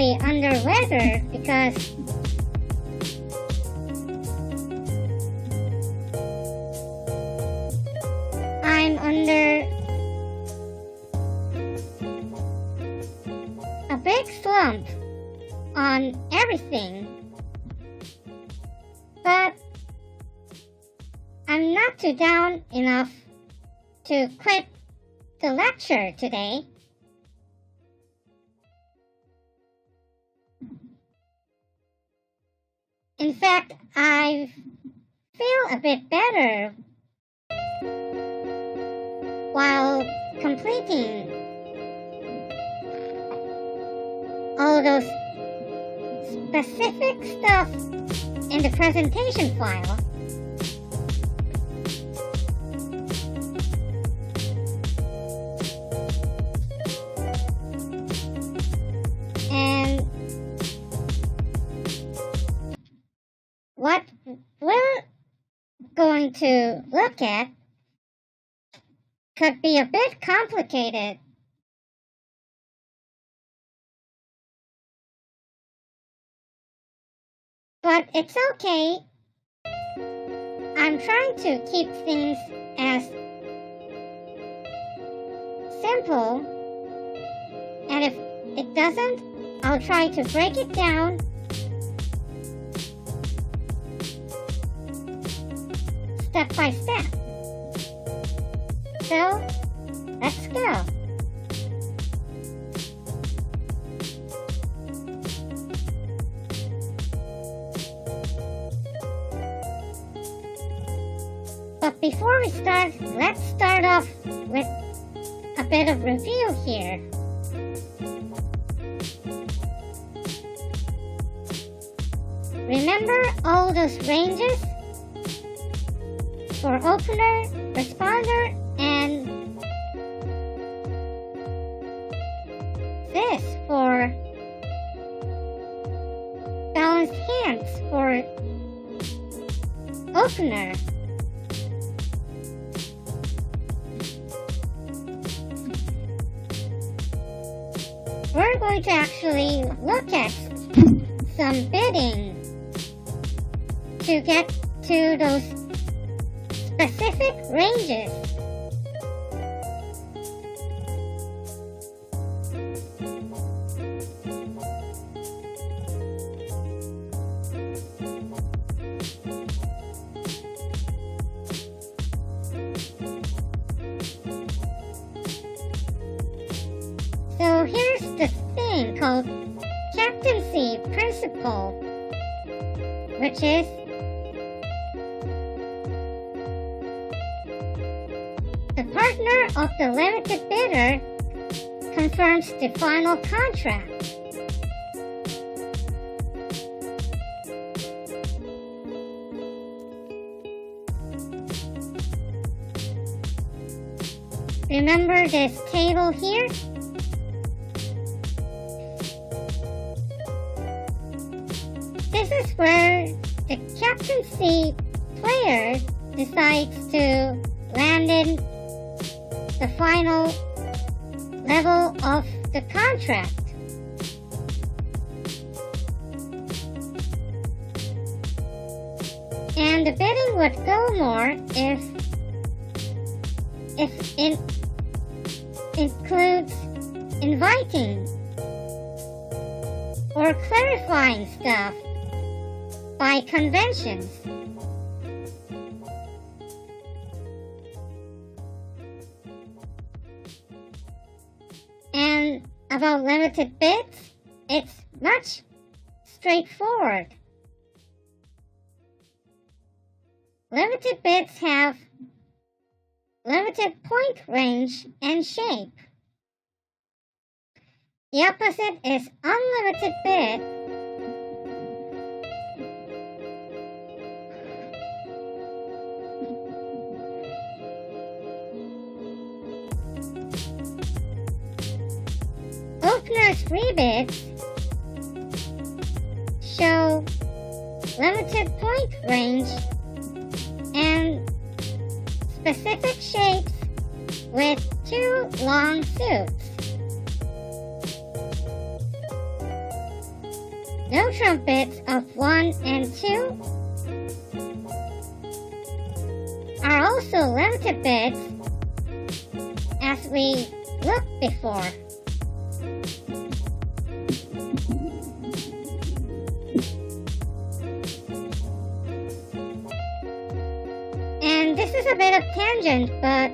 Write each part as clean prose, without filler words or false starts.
really under weather because I'm under a big slump on everything, but I'm not too down enough to quit the lecture today. In fact, I feel a bit better while completing all those specific stuff in the presentation file. And what we're going to look at could be a bit complicated. But it's okay. I'm trying to keep things as simple, and if it doesn't, I'll try to break it down step by step. So, let's go. But before we start, let's start off with a bit of review here. Remember all those ranges for opener, responder, and this for balanced hands for opener. We're going to actually look at some bidding to get to those specific ranges. So here's the thing called Captaincy principle, which is the partner of the limited bidder confirms the final contract. Remember this table here? This is where the captaincy player decides to land in the final level of the contract. And the bidding would go more if it includes inviting or clarifying stuff by conventions. And about limited bids, it's much straightforward. Limited bids have limited point range and shape. The opposite is unlimited bid. Opener's rebids show limited point range and specific shapes with 2 long suits. No trump bids of 1 and 2 are also limited bids, as we looked before. And this is a bit of tangent, but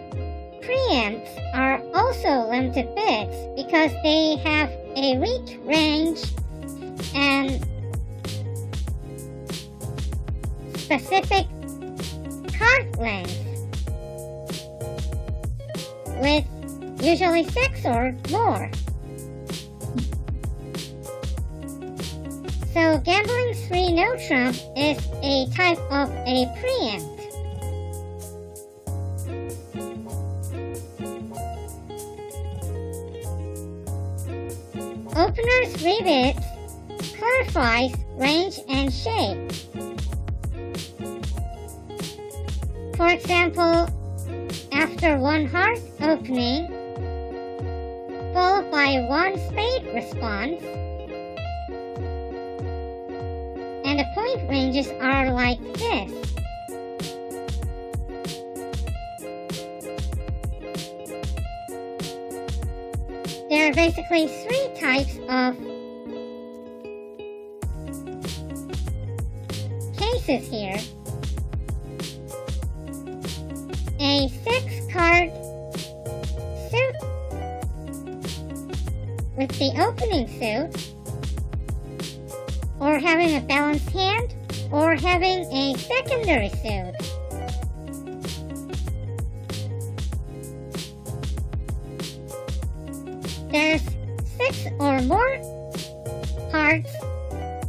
preempts are also limited bids because they have a reach range and specific card length with usually 6 or more. So gambling 3 no trump is a type of a preempt. Opener's rebids clarifies range and shape. For example, after 1 heart opening, followed by 1 spade response, and And the point ranges are like this. There are basically three types of cases here. A 6-card suit with the opening suit, or having a balanced hand, or having a secondary suit. There's 6 or more cards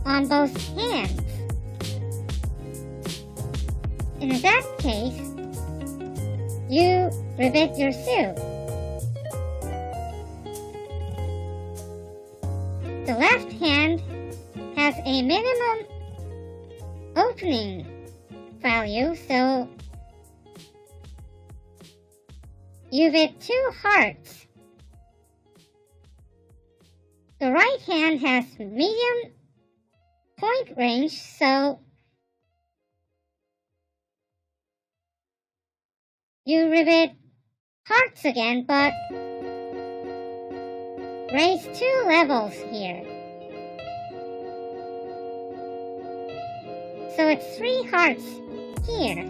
on both hands. In that case, you rebid your suit. The left hand has a minimum opening value, so you bid 2 hearts. The right hand has medium point range, so you rebid hearts again, but raise 2 levels here. So it's 3 hearts here.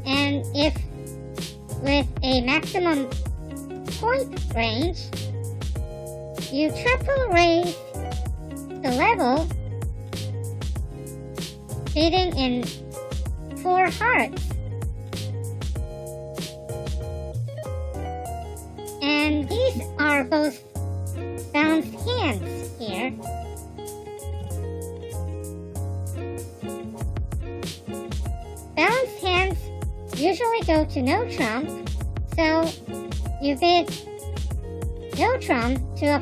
And if with a maximum point range, you triple raise the level, bidding in 4 hearts. And these are both balanced hands here. Balanced hands usually go to no trump, so you bid no trump to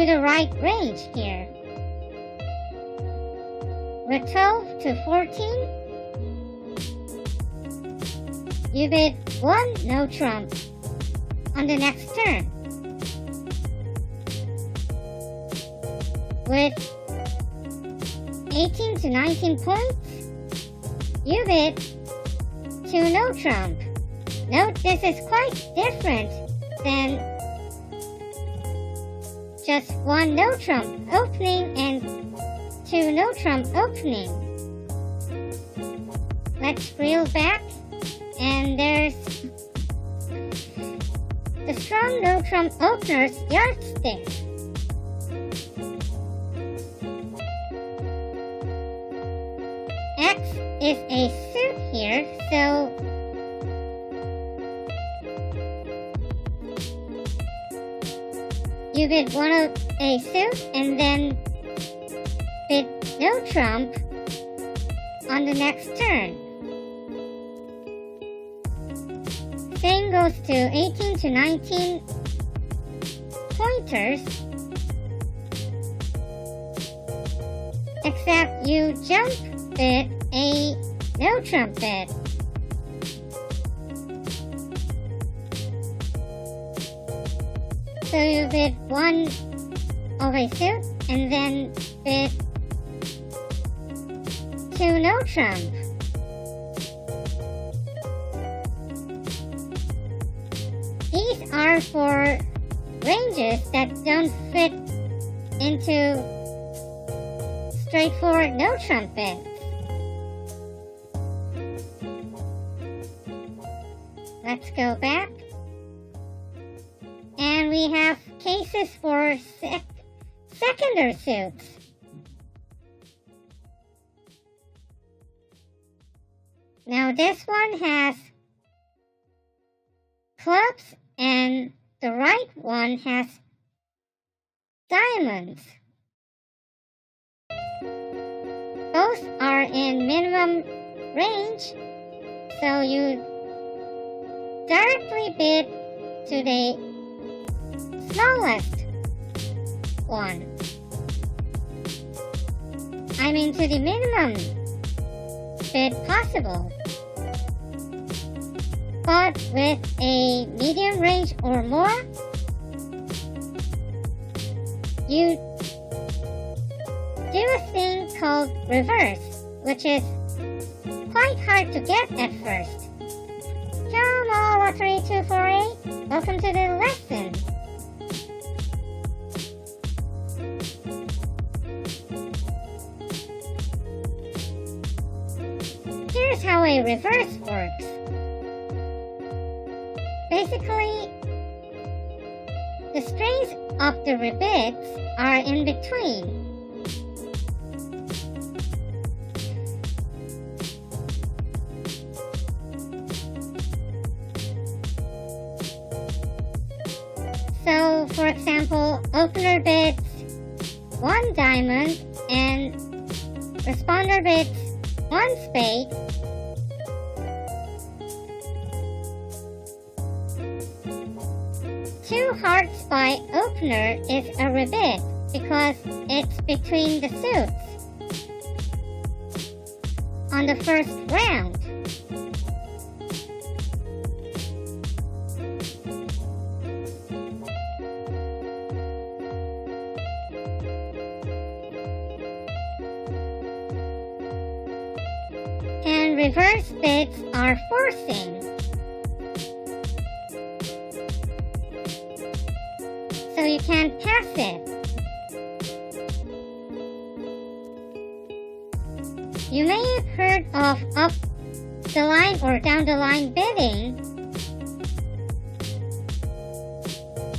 the right range here. With 12 to 14, you bid 1 no trump on the next turn. With 18 to 19 points, you bid 2 no trump. Note this is quite different than just 1 no trump opening and 2 no trump opening. Let's reel back, and there's the strong no trump opener's yardstick. X is a suit here, so you bid 1 of a suit and then bid no trump on the next turn. Same goes to 18 to 19 pointers, except you jump bid a no trump bid. So you bid 1 of a suit and then bid 2 no trump. These are for ranges that don't fit into straightforward no trump bids. Let's go back. And we have cases for secondary suits. Now this one has clubs and the right one has diamonds. Both are in minimum range, so you directly bid to the smallest one. I mean to the minimum bid possible. But with a medium range or more, you do a thing called reverse, which is quite hard to get at first. Kyoumo 13248, welcome to the lesson. Here's how a reverse works. Basically, the strings of the rebids are in between. So, for example, opener bids 1 diamond and responder bids 1 spade. Two hearts by opener is a rebid because it's between the suits on the first round. And reverse bids are forcing. So you can't pass it. You may have heard of up the line or down the line bidding.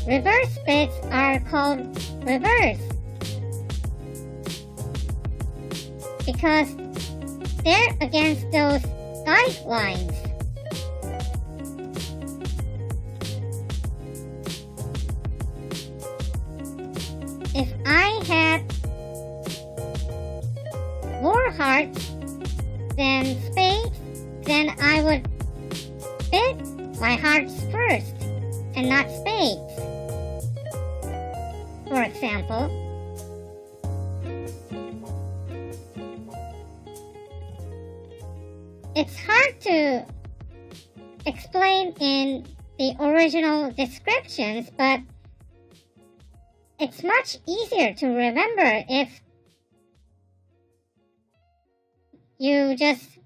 Reverse bids are called reverse because they're against those guidelines. If I had more hearts than spades, then I would bid my hearts first and not spades. For example, it's hard to explain in the original descriptions, but it's much easier to remember if you just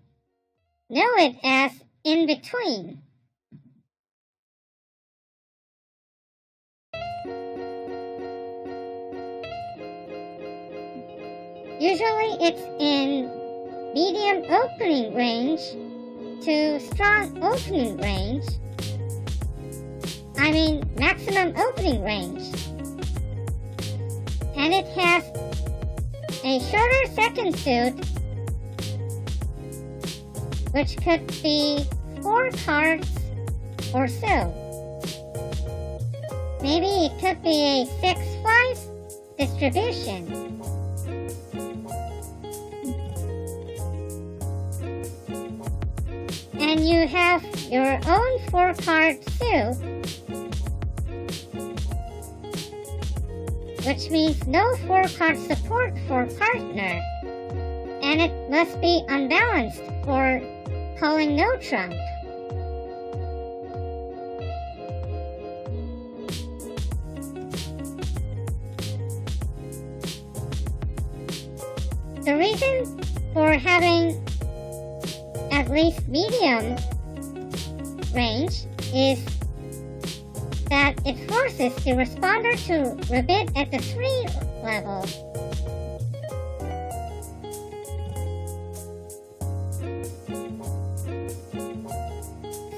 know it as in between. Usually it's in medium opening range to strong opening range. I mean maximum opening range. And it has a shorter second suit, which could be 4 cards or so. Maybe it could be a 6-5 distribution. And you have your own 4-card suit, which means no 4-card support for partner, and it must be unbalanced for calling no trump. The reason for having at least medium range is that it forces the responder to rebid at the 3 level.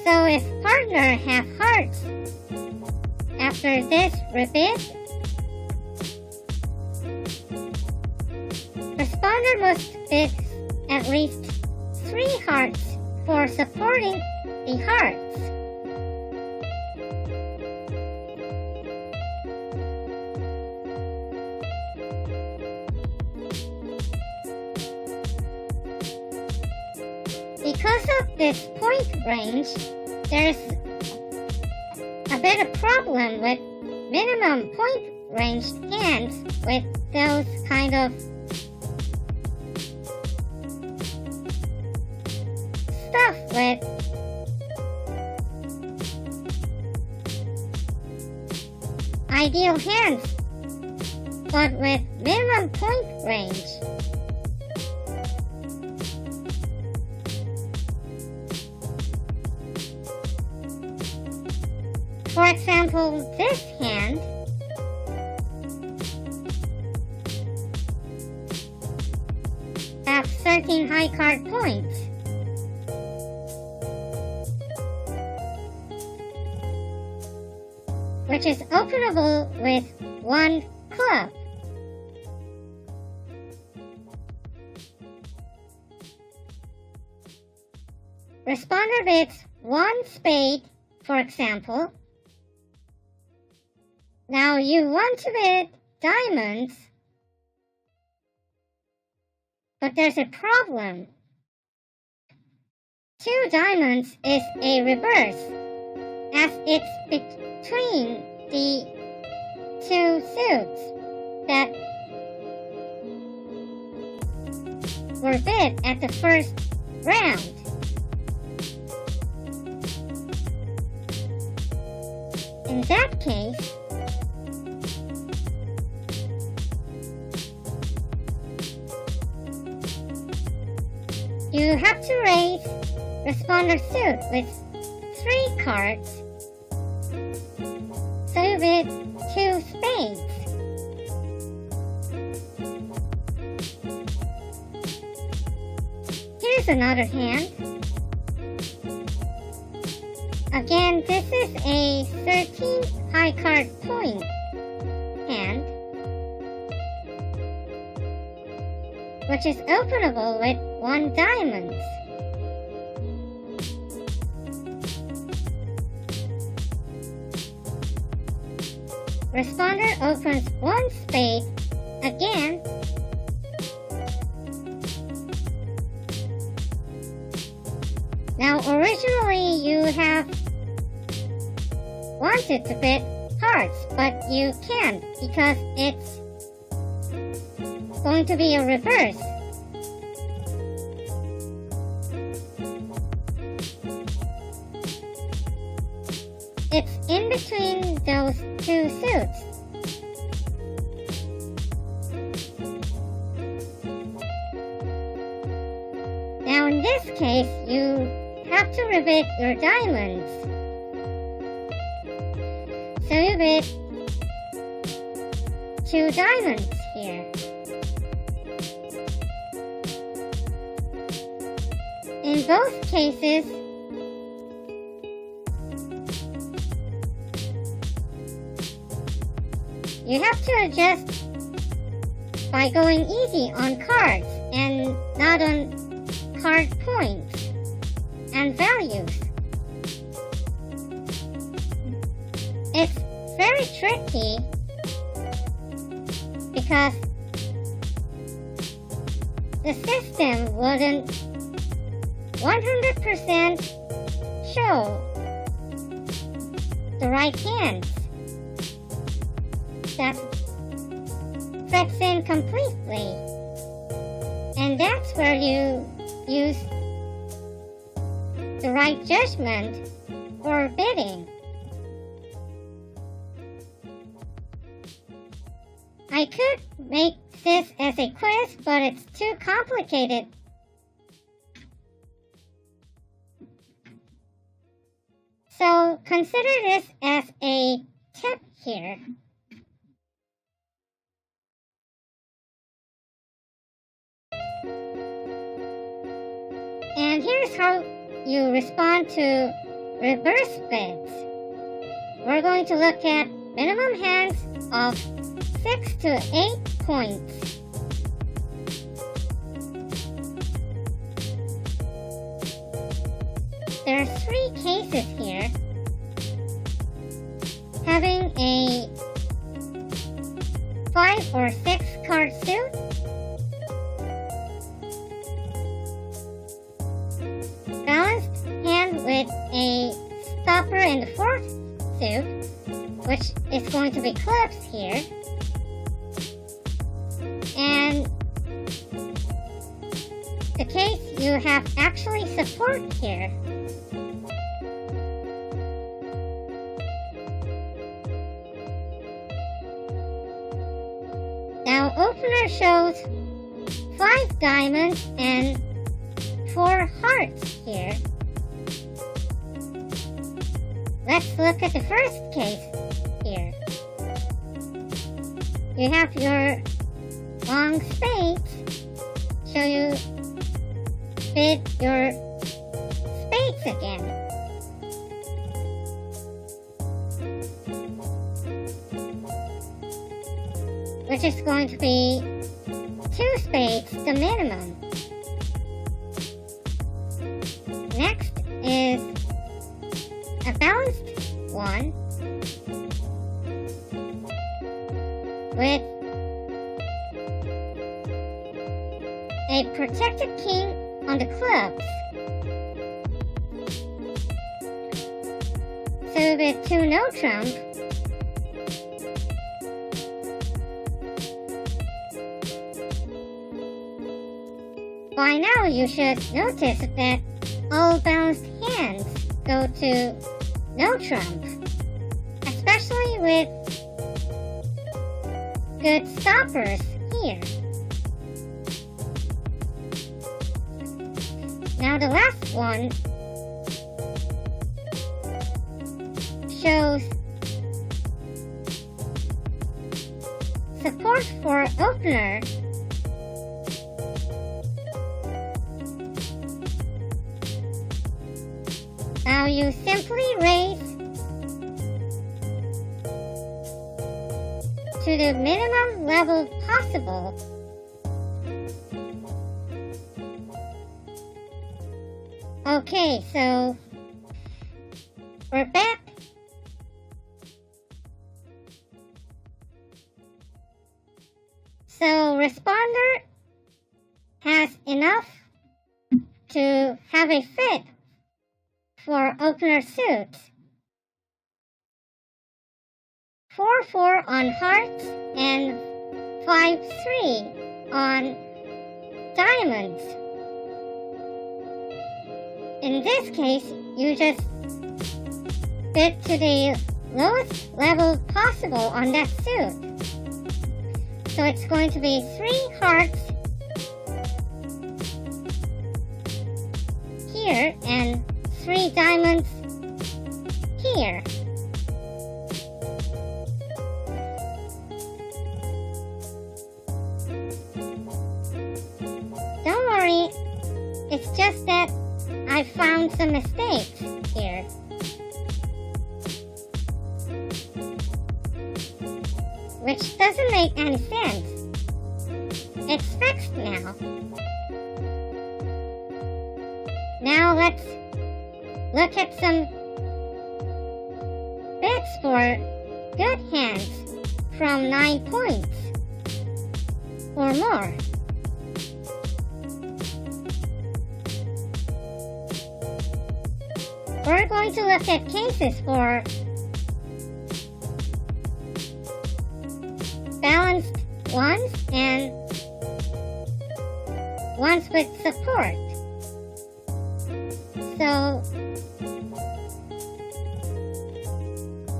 So if partner have hearts after this rebid, responder must bid at least 3 hearts for supporting the hearts. Because of this point range, there's a bit of problem with minimum point ranged hands with those kind of stuff with ideal hands but with minimum point range. For example, this hand have 13 high card points. Which is openable with one club. Responder bids one spade, for example. Now you want to bid diamonds, but there's a problem. 2 diamonds is a reverse, as it's between the 2 suits that were bid at the first round. In that case, you have to raise responder suit with 3 cards, so you bid 2 spades. Here's another hand. Again, this is a 13 high card point hand, which is openable with 1 diamond. Responder opens 1 spade again. Now originally you have wanted to bid hearts, but you can't because it's going to be a reverse. It's in between those 2 suits. Now in this case, you have to rebid your diamonds. So you bid 2 diamonds here. In both cases, you have to adjust by going easy on cards and not on card points and values. It's very tricky because the system wouldn't 100% show the right hands. That fits in completely, and that's where you use the right judgment for bidding. I could make this as a quiz, but it's too complicated. So consider this as a tip here. And here's how you respond to reverse bids. We're going to look at minimum hands of 6 to 8 points. There are 3 cases here. Having a 5 or 6 card suit, balanced hand with a stopper in the 4th suit, which is going to be clubs here, and the case you have actually support here. opener shows 5 diamonds and 4 hearts here. Let's look at the first case here. You have your long spades, so you bid your spades again. Which is going to be 2 spades, the minimum. Next is a balanced one with a protected king on the clubs. So with 2 no trump, by now you should notice that all balanced hands go to no trump, especially with good stoppers here. Now the last one shows support for opener Now you simply raise to the minimum level possible. Okay, so we're back. So responder has enough to have a fit for opener suits. 4-4 on hearts and 5-3 on diamonds. In this case, you just bid to the lowest level possible on that suit. So it's going to be 3 hearts here and 3 diamonds here. Don't worry, it's just that I found some mistakes here. Which doesn't make any sense. It's fixed now. Now let's look at some bids for good hands from 9 points or more. We're going to look at cases for balanced ones and ones with support. So,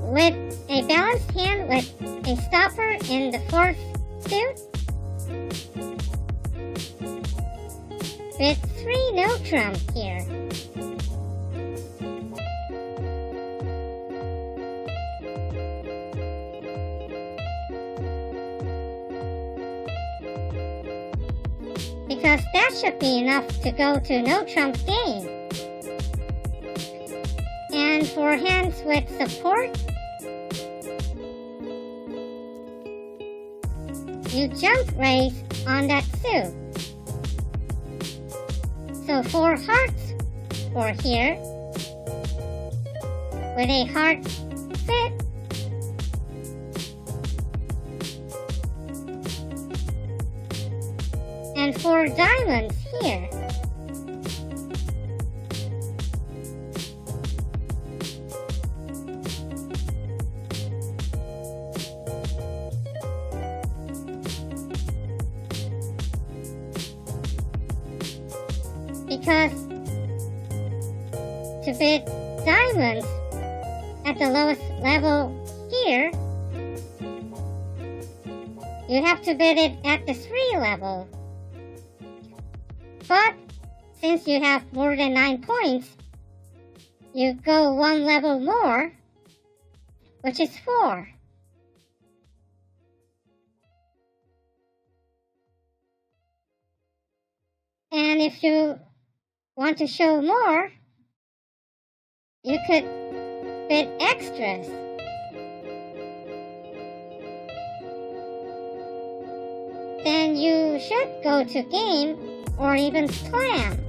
with a balanced hand with a stopper in the 4th suit, with 3 no trump here. Because that should be enough to go to no trump game. And for hands with support, you jump raise on that suit. So 4 hearts for here, with a heart fit, and 4 diamonds here. Because to bid diamonds at the lowest level here, you have to bid it at the 3 level. But since you have more than 9 points, you go 1 level more, which is 4. And if you want to show more, you could bid extras. Then you should go to game or even slam.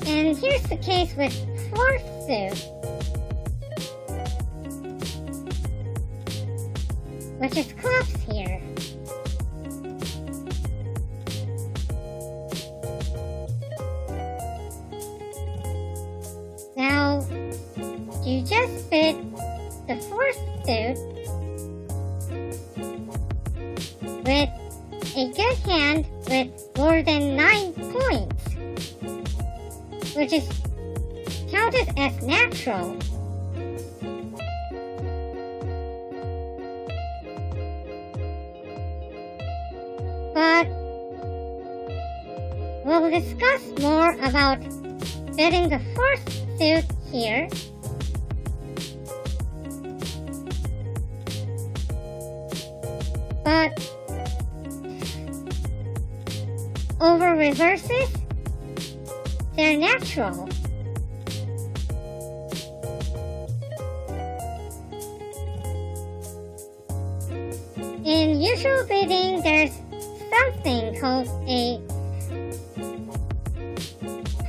And here's the case with 4th suit, which is clubs here. Now, you just bid the 4th suit with a good hand with more than 9 points, which is counted as natural. But we'll discuss more about bidding the 4th suit here. But over reverses, they're natural. In usual bidding, there's something called a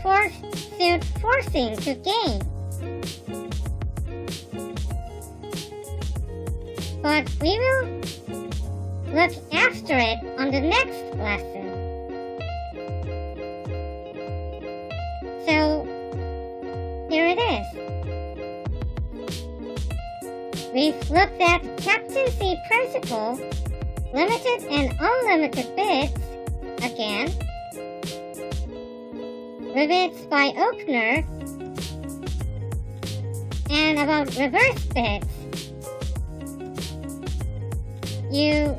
4th suit forcing to gain. But we will look after it on the next lesson. So, here it is. We've looked at Captaincy principle, limited and unlimited bids, again, Rebids by Oakner, and about reverse bids. You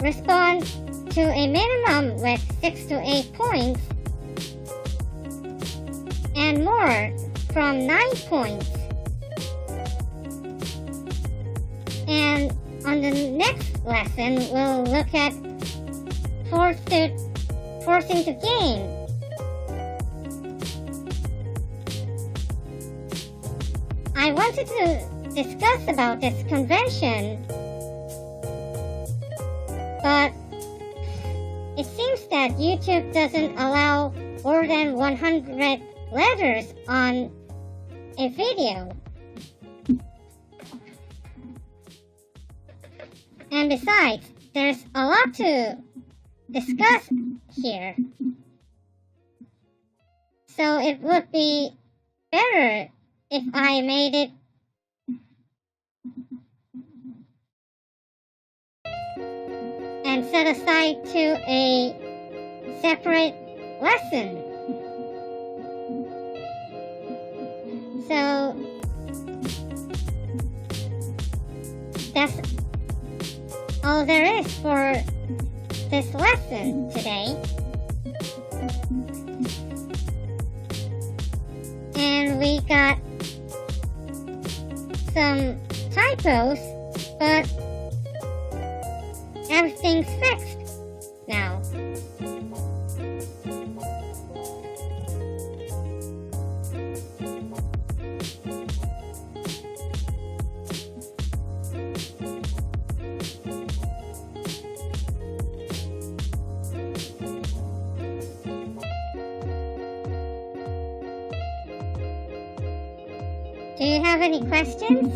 respond to a minimum with 6 to 8 points, and more from 9 points. And on the next lesson, we'll look at 4th suit forcing to gain. I wanted to discuss about this convention, but it seems that YouTube doesn't allow more than 100 letters on a video. And besides, there's a lot to discuss here. So it would be better if I made it and set aside to a separate lesson. So that's all there is for this lesson today. And we got some typos, but everything's fixed now. Do you have any questions?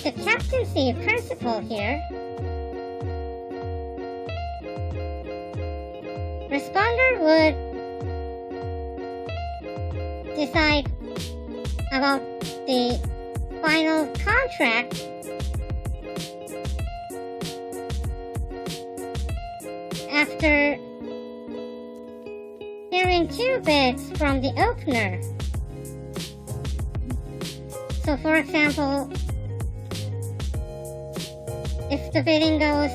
about the captaincy principle here, responder would decide about the final contract after hearing 2 bids from the opener. So for example, if the bidding goes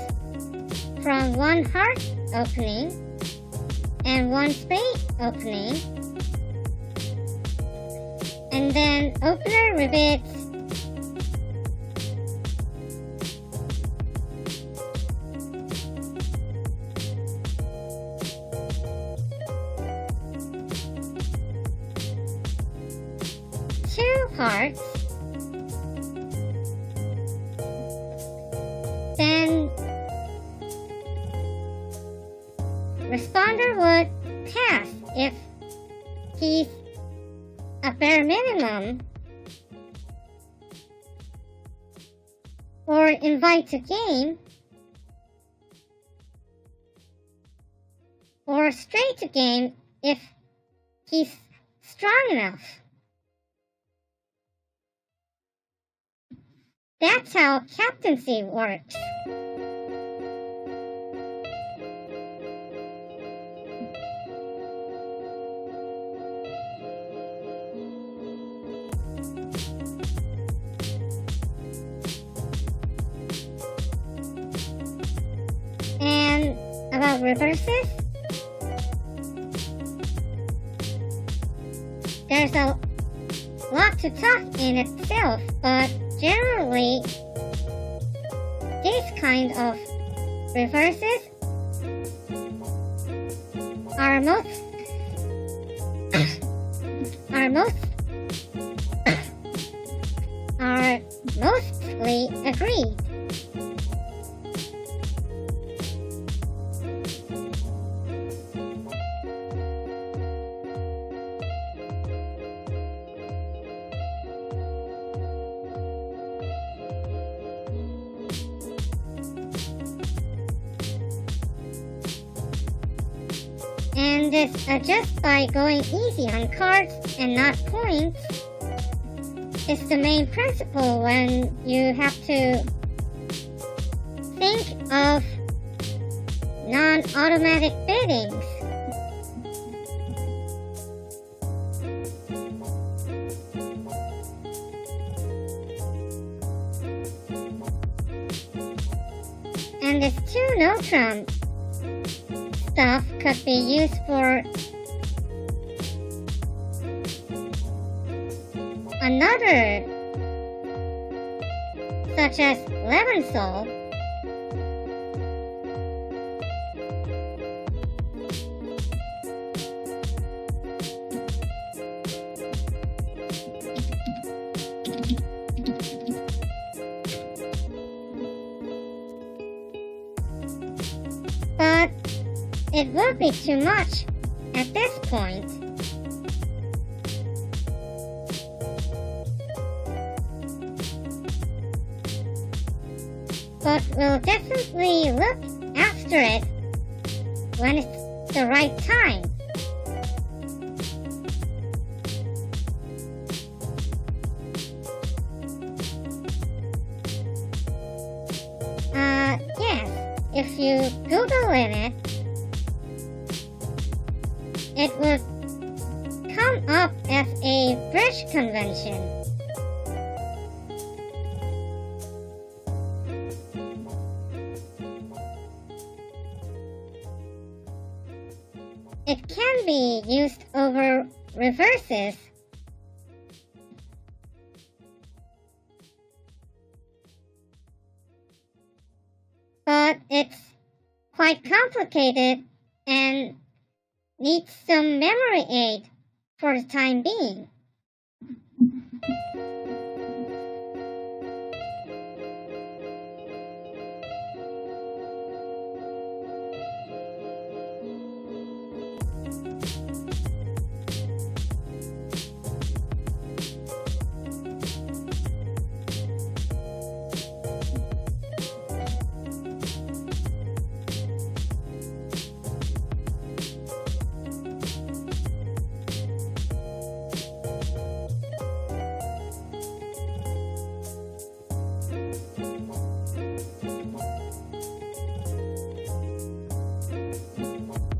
from 1 heart opening and 1 spade opening, and then opener rebids hearts, then responder would pass if he's a bare minimum, or invite to game, or straight to game if he's strong enough. That's how captaincy works. And about reverses, there's a lot to talk in itself, but generally, these kind of reverses are mostly agreed. And this just by going easy on cards and not points is the main principle when you have to think of non-automatic biddings. And this 2 no-trump stuff could be used for another, such as Levensoul, but it would be too much at this point. But we'll definitely look after it when it's the right time. Yes, if you Google it, it would come up as a bridge convention. It can be used over reverses, but it's quite complicated and needs some memory aid for the time being.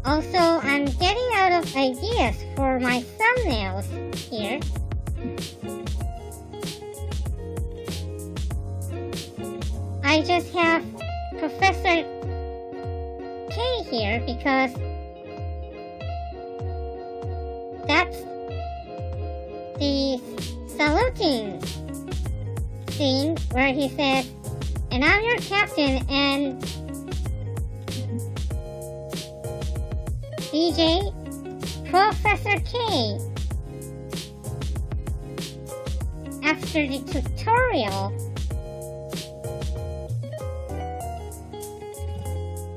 Also, I'm getting out of ideas for my thumbnails here. I just have Professor K here because that's the saluting scene where he says, "And I'm your captain and DJ Professor K." After the tutorial,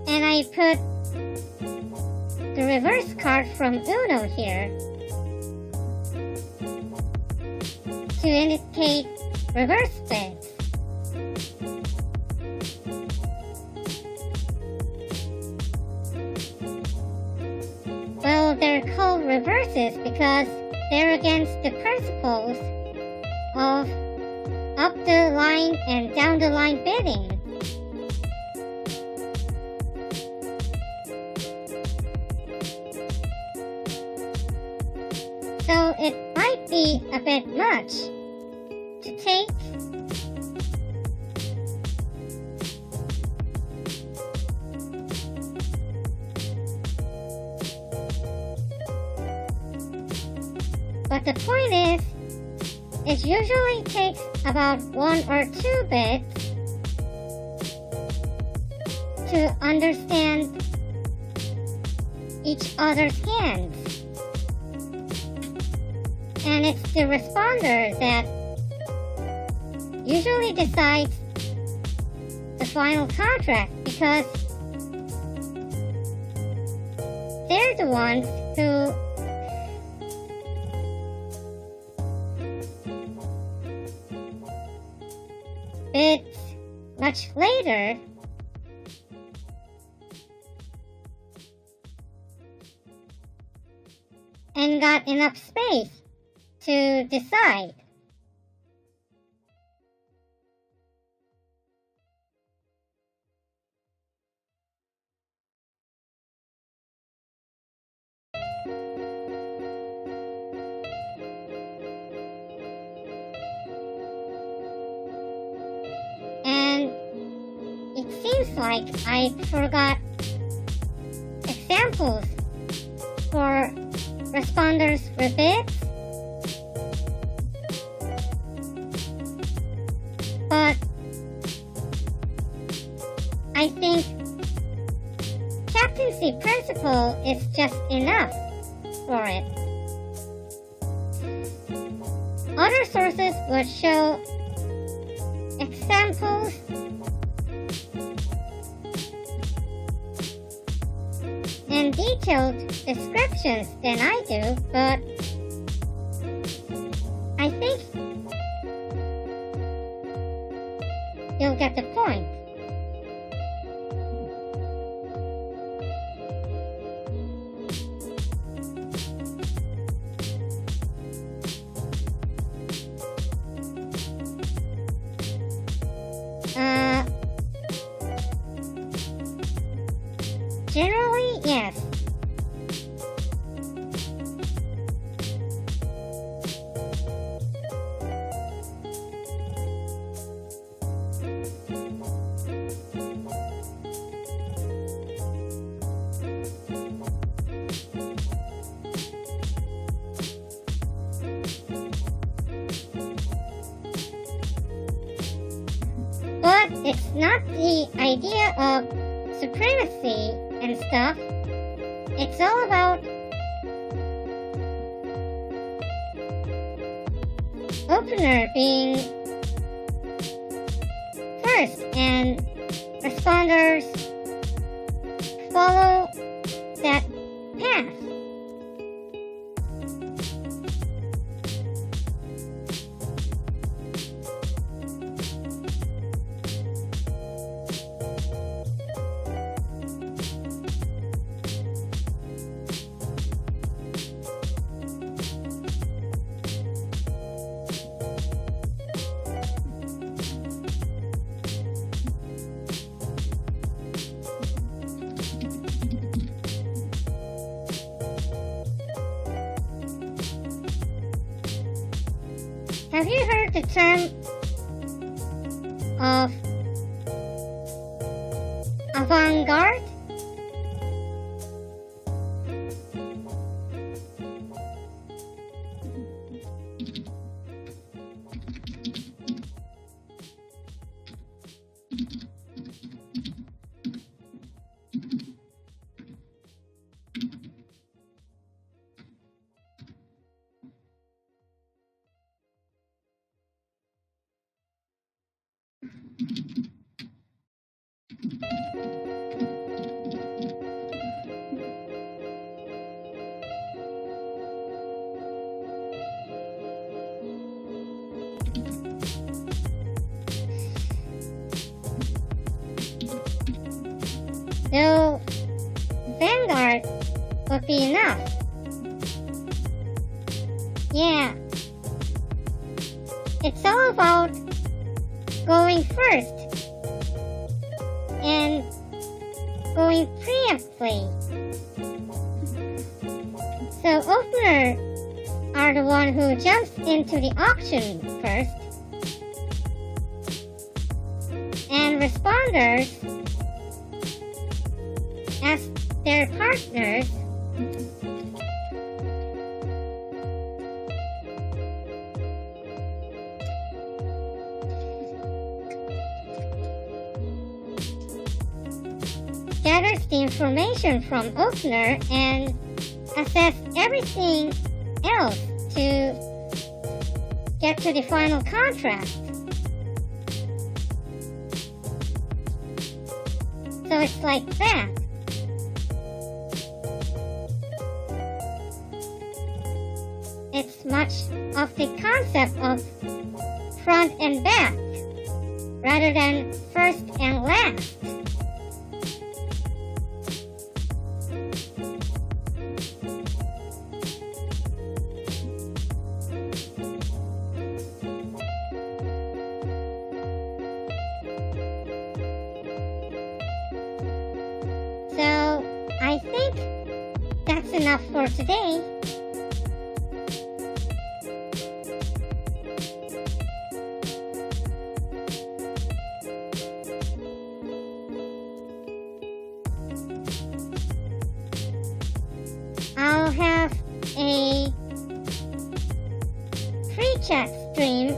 and I put the reverse card from Uno here to indicate reverse spins. Well, they're called reverses because they're against the principles of up the line and down the line bidding. So it might be a bit much to take but the point is, it usually takes about 1 or 2 bits to understand each other's hands. And it's the responder that usually decides the final contract because they're the ones who bid much later and got enough space to decide. And it seems like I forgot examples for responders Rebids. But I think Captaincy principle is just enough for it. Other sources would show examples and detailed descriptions than I do, but I think you'll get the point. Generally, yes. But it's not the idea of supremacy and stuff. It's all about opener being first and responders follow that path. Have you heard the term of avant-garde? No, vanguard would be enough. Yeah, it's all about going first and going preemptively. So opener are the one who jumps into the auction first, and responders as their partners gathers the information from opener and assess everything else to get to the final contract. So it's like that. It's much of the concept of front and back rather than first and last. So I think that's enough for today. I'll have a free chat stream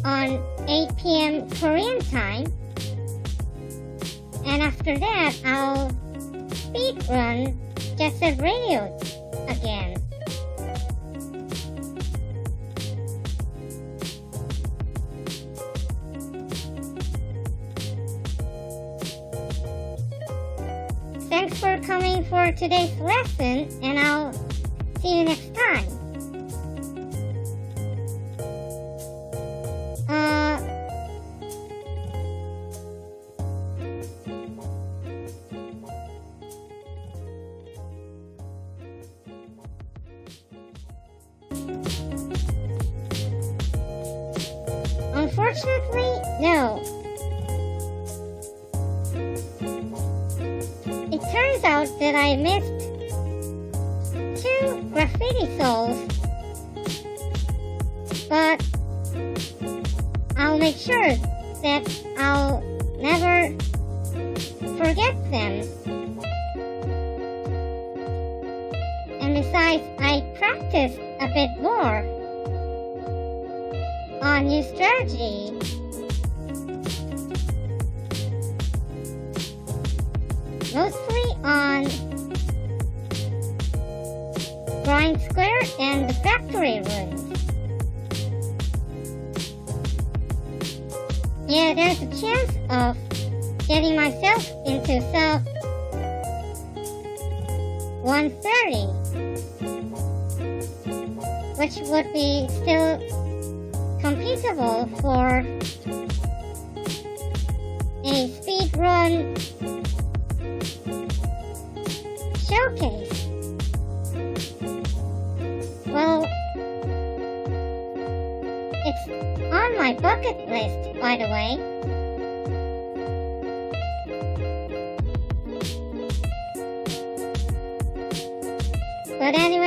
on 8 p.m. Korean time, and after that I'll speedrun Jet Set Radio again. Thanks for coming for today's lesson, and I'll see you next time. Unfortunately, no. It turns out that I missed 2 graffiti souls, but I'll make sure that I'll never forget them. And besides, I practiced a bit more on new strategy. Mostly on grind square and the factory rooms. Yeah, there's a chance of getting myself into sub 130, which would be still computable for a speedrun showcase. Well, it's on my bucket list, by the way. But anyway,